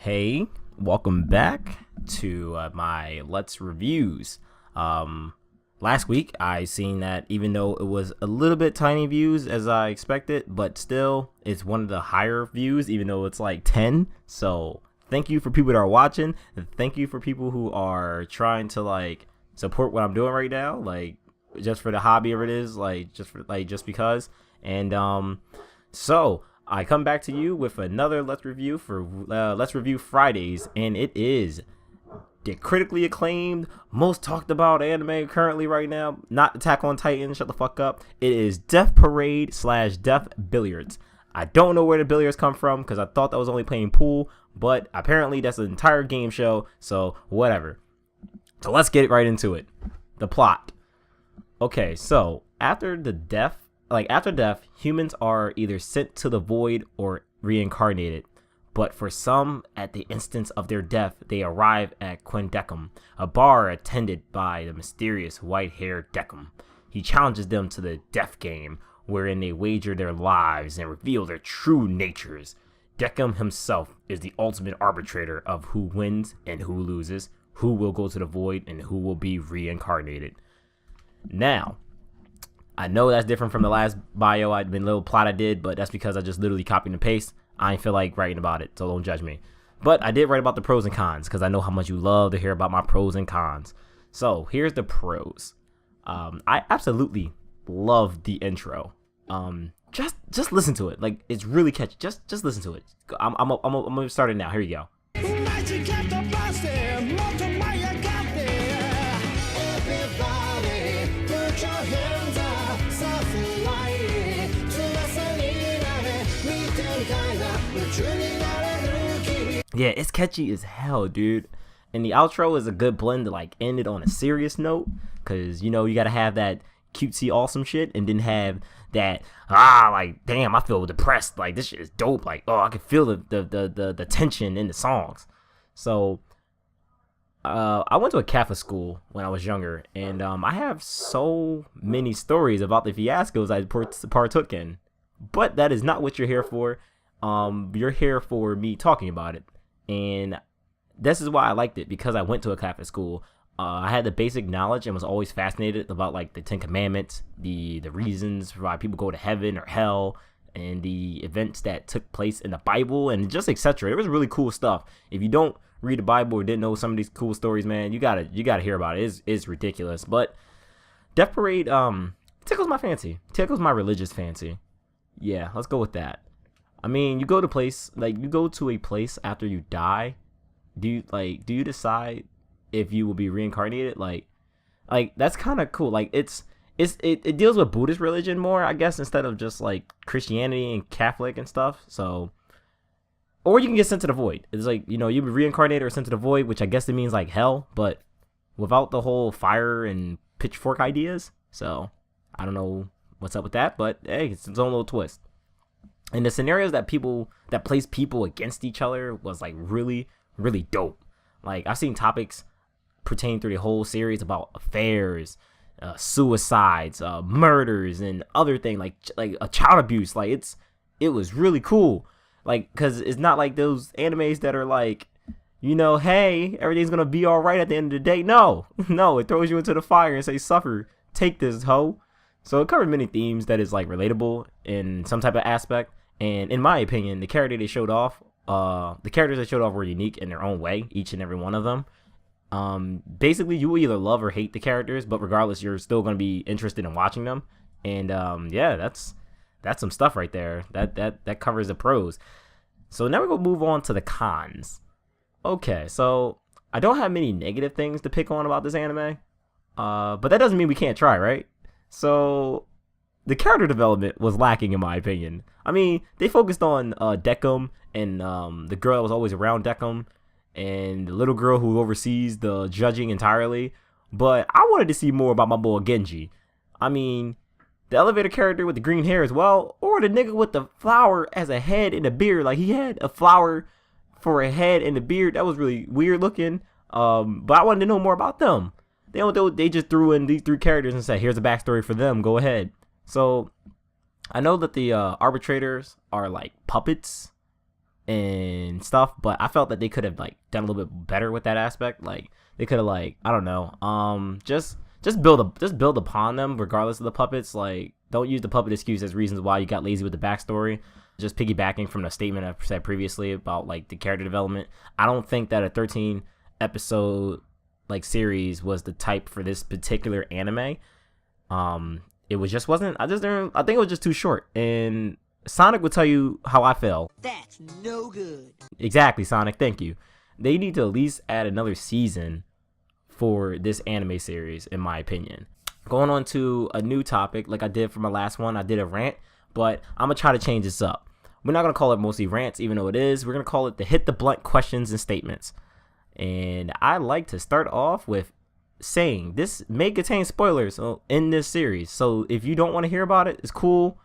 Hey, welcome back to my Let's Reviews. Last week I seen that even though it was a little bit tiny views as I expected, but still it's one of the higher views even though it's like 10. So thank you for people that are watching. Thank you for people who are trying to like support what I'm doing right now, like just for the hobby of it is, like just because. And so I come back to you with another Let's Review for Let's Review Fridays, and it is the critically acclaimed, most talked about anime currently right now. Not Attack on Titan, shut the fuck up. It is Death Parade / Death Billiards. I don't know where the billiards come from because I thought that was only playing pool, but apparently that's an entire game show, so whatever. So let's get right into it. The plot. Okay, so after death, humans are either sent to the void or reincarnated. But for some, at the instance of their death, they arrive at Quindecum, a bar attended by the mysterious white-haired Decum. He challenges them to the death game, wherein they wager their lives and reveal their true natures. Decum himself is the ultimate arbitrator of who wins and who loses, who will go to the void, and who will be reincarnated. Now, I know that's different from the last little plot I did, but that's because I just literally copied and paste. I ain't feel like writing about it, so don't judge me. But I did write about the pros and cons because I know how much you love to hear about my pros and cons. So here's the pros. I absolutely love the intro. Just listen to it. Like, it's really catchy. Just listen to it. I'm gonna start it now. Here you go. Yeah, it's catchy as hell, dude. And the outro is a good blend to like end it on a serious note, cause you know you gotta have that cutesy awesome shit, and then have that like damn, I feel depressed. Like this shit is dope. Like I can feel the tension in the songs. So I went to a Catholic school when I was younger, and I have so many stories about the fiascos I partook in. But that is not what you're here for. You're here for me talking about it. And this is why I liked it, because I went to a Catholic school. I had the basic knowledge and was always fascinated about like the Ten Commandments, the reasons why people go to heaven or hell, and the events that took place in the Bible, and just etc. It was really cool stuff. If you don't read the Bible or didn't know some of these cool stories, man, you gotta hear about it. It's ridiculous. But Death Parade tickles my fancy, tickles my religious fancy. Yeah, let's go with that. I mean, you go to a place after you die. Do you decide if you will be reincarnated? Like that's kind of cool. Like it deals with Buddhist religion more, I guess, instead of just like Christianity and Catholic and stuff. So, or you can get sent to the void. It's like, you be reincarnated or sent to the void, which I guess it means like hell, but without the whole fire and pitchfork ideas. So I don't know what's up with that, but hey, it's its own little twist. And the scenarios that place people against each other was like really, really dope. Like I've seen topics pertaining through the whole series about affairs, suicides, murders, and other things like a child abuse. Like it was really cool. Like, cause it's not like those animes that are like, hey, everything's gonna be all right at the end of the day. No, it throws you into the fire and say, suffer, take this hoe. So it covered many themes that is like relatable in some type of aspect. And in my opinion, the characters they showed off were unique in their own way, each and every one of them. Basically, you will either love or hate the characters, but regardless, you're still going to be interested in watching them. And yeah, that's some stuff right there. That covers the pros. So now we're going to move on to the cons. Okay, so I don't have many negative things to pick on about this anime, but that doesn't mean we can't try, right? So the character development was lacking, in my opinion. I mean, they focused on Decum and the girl that was always around Decum, and the little girl who oversees the judging entirely. But I wanted to see more about my boy Genji. I mean, the elevator character with the green hair as well, or the nigga with the flower as a head and a beard. Like, he had a flower for a head and a beard. That was really weird looking. But I wanted to know more about them. They just threw in these three characters and said, here's a backstory for them. Go ahead. So I know that the arbitrators are like puppets, and stuff, but I felt that they could have like done a little bit better with that aspect. Like they could have like, I don't know, just build upon them regardless of the puppets. Like don't use the puppet excuse as reasons why you got lazy with the backstory. Just piggybacking from the statement I said previously about like the character development, I don't think that a 13 episode like series was the type for this particular anime. It was just wasn't. I think it was just too short. And Sonic would tell you how I feel. That's no good. Exactly, Sonic. Thank you. They need to at least add another season for this anime series, in my opinion. Going on to a new topic, like I did for my last one, I did a rant, but I'm gonna try to change this up. We're not gonna call it mostly rants, even though it is. We're gonna call it the hit the blunt questions and statements. And I like to start off with saying this may contain spoilers in this series. So if you don't want to hear about it, it's cool.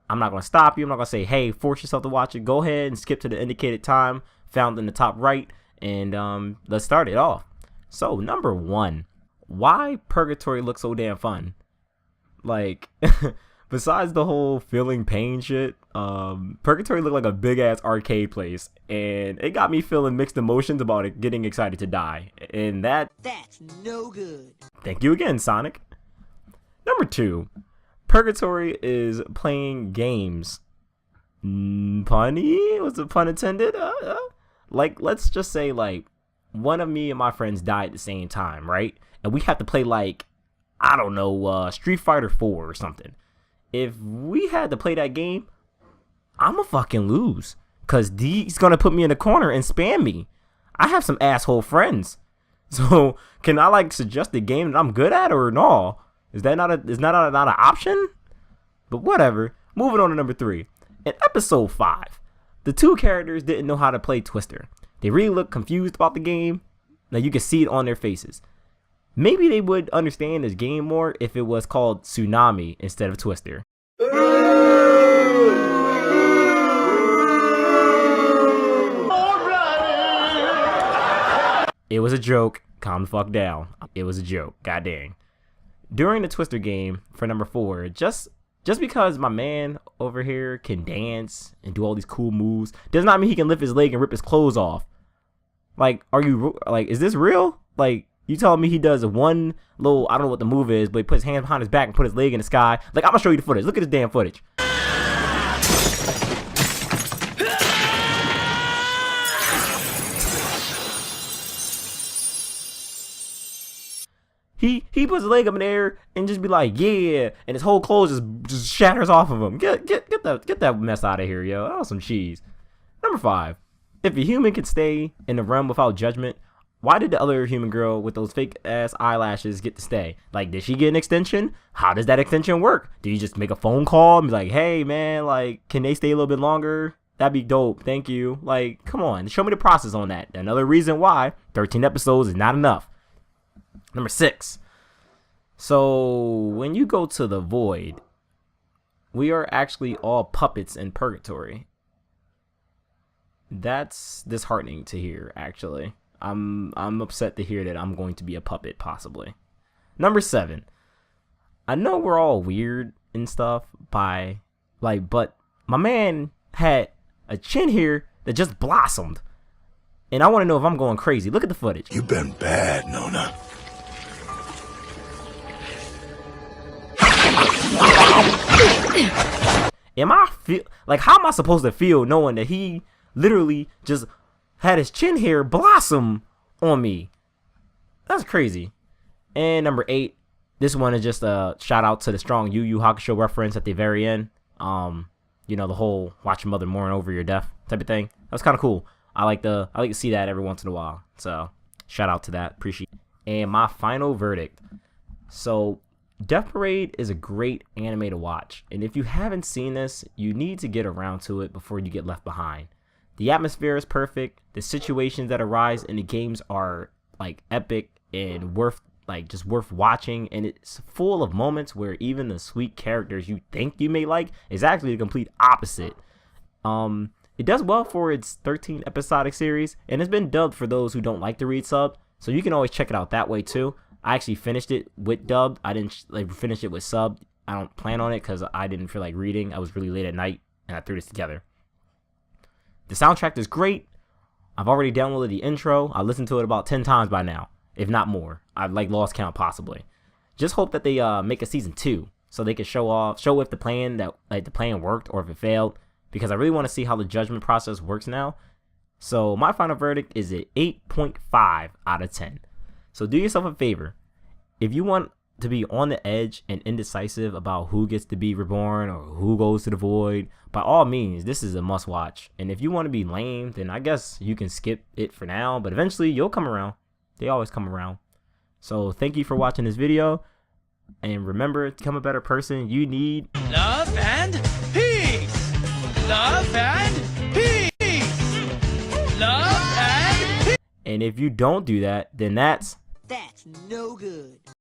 I'm not going to stop you. I'm not going to say, hey, force yourself to watch it. Go ahead and skip to the indicated time found in the top right. And let's start it off. So number 1, why Purgatory looks so damn fun? Like, besides the whole feeling pain shit, Purgatory looked like a big ass arcade place, and it got me feeling mixed emotions about it getting excited to die. And that's no good. Thank you again, Sonic. Number 2, Purgatory is playing games. Punny? Was it pun intended? Like, let's just say, like, one of me and my friends died at the same time, right? And we have to play, like, I don't know, Street Fighter 4 or something. If we had to play that game, I'ma fucking lose. Because he's going to put me in the corner and spam me. I have some asshole friends. So, can I, like, suggest a game that I'm good at or no? Is that not an option? But whatever. Moving on to number 3. In episode 5, the 2 characters didn't know how to play Twister. They really looked confused about the game. Now you can see it on their faces. Maybe they would understand this game more if it was called Tsunami instead of Twister. It was a joke. Calm the fuck down. It was a joke. God dang. During the Twister game for number 4, just because my man over here can dance and do all these cool moves does not mean he can lift his leg and rip his clothes off. Like, is this real? Like, you telling me he does one little, I don't know what the move is, but he puts his hands behind his back and put his leg in the sky. Like, I'm gonna show you the footage. Look at this damn footage. He puts his leg up in the air and just be like, yeah, and his whole clothes just shatters off of him. Get that mess out of here, yo. That was some cheese. Number 5. If a human could stay in the realm without judgment, why did the other human girl with those fake ass eyelashes get to stay? Like, did she get an extension? How does that extension work? Do you just make a phone call and be like, hey man, like, can they stay a little bit longer? That'd be dope. Thank you. Like, come on, show me the process on that. Another reason why 13 episodes is not enough. Number 6. So when you go to the void, we are actually all puppets in Purgatory. That's disheartening to hear, actually. I'm upset to hear that I'm going to be a puppet, possibly. Number 7. I know we're all weird and stuff but my man had a chin here that just blossomed. And I want to know if I'm going crazy. Look at the footage. You've been bad, Nona. How am I supposed to feel knowing that he literally just had his chin hair blossom on me? That's crazy. And number 8, this one is just a shout out to the strong Yu Yu Hakusho reference at the very end. You know, the whole watch your mother mourn over your death type of thing. That's kind of cool. I like to see that every once in a while. So shout out to that. Appreciate it. And my final verdict. So Death Parade is a great anime to watch, and if you haven't seen this, you need to get around to it before you get left behind. The atmosphere is perfect, the situations that arise in the games are like epic and worth watching, and it's full of moments where even the sweet characters you think you may like is actually the complete opposite. It does well for its 13 episodic series, and it's been dubbed for those who don't like to read sub, so you can always check it out that way too. I actually finished it with dubbed. I didn't finish it with subbed. I don't plan on it because I didn't feel like reading. I was really late at night and I threw this together. The soundtrack is great. I've already downloaded the intro. I listened to it about 10 times by now, if not more. I've like lost count possibly. Just hope that they make a season 2 so they can show if the plan worked or if it failed, because I really want to see how the judgment process works now. So my final verdict is an 8.5 out of 10. So do yourself a favor. If you want to be on the edge and indecisive about who gets to be reborn or who goes to the void, by all means, this is a must watch. And if you want to be lame, then I guess you can skip it for now, but eventually you'll come around. They always come around. So thank you for watching this video. And remember, to become a better person, you need love and peace. Love and peace. Love and peace. And if you don't do that, then that's That's no good.